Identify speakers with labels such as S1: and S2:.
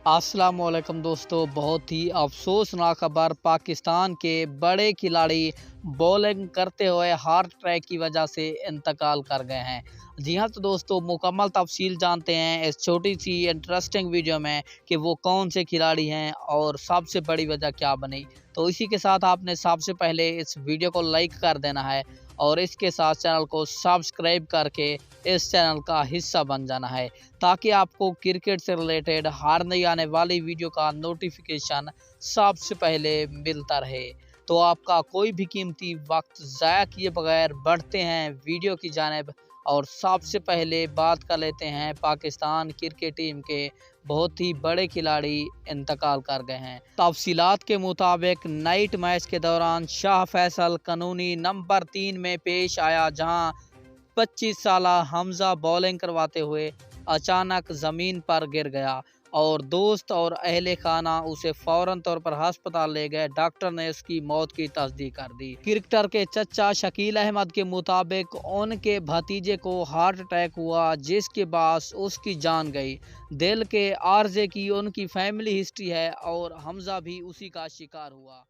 S1: अस्सलाम वालेकुम दोस्तों, बहुत ही अफसोसनाक खबर। पाकिस्तान के बड़े खिलाड़ी बॉलिंग करते हुए हार्ट अटैक की वजह से इंतकाल कर गए हैं। जी हाँ, तो दोस्तों मुकम्मल तफसील जानते हैं इस छोटी सी इंटरेस्टिंग वीडियो में कि वो कौन से खिलाड़ी हैं और सबसे बड़ी वजह क्या बनी। तो इसी के साथ आपने सबसे पहले इस वीडियो को लाइक कर देना है और इसके साथ चैनल को सब्सक्राइब करके इस चैनल का हिस्सा बन जाना है, ताकि आपको क्रिकेट से रिलेटेड हर नई आने वाली वीडियो का नोटिफिकेशन सबसे पहले मिलता रहे। तो आपका कोई भी कीमती वक्त ज़ाया किए बगैर बढ़ते हैं वीडियो की जानिब और सबसे पहले बात कर लेते हैं पाकिस्तान क्रिकेट टीम के बहुत ही बड़े खिलाड़ी इंतकाल कर गए हैं। तफसीलात के मुताबिक नाइट मैच के दौरान शाह फैसल कानूनी नंबर 3 में पेश आया, जहां 25 साला हमजा बॉलिंग करवाते हुए अचानक ज़मीन पर गिर गया और दोस्त और अहले खाना उसे फौरन तौर पर अस्पताल ले गए। डॉक्टर ने उसकी मौत की तस्दीक कर दी। क्रिकेटर के चचा शकील अहमद के मुताबिक उनके भतीजे को हार्ट अटैक हुआ, जिसके बाद उसकी जान गई। दिल के आर्जे की उनकी फैमिली हिस्ट्री है और हमजा भी उसी का शिकार हुआ।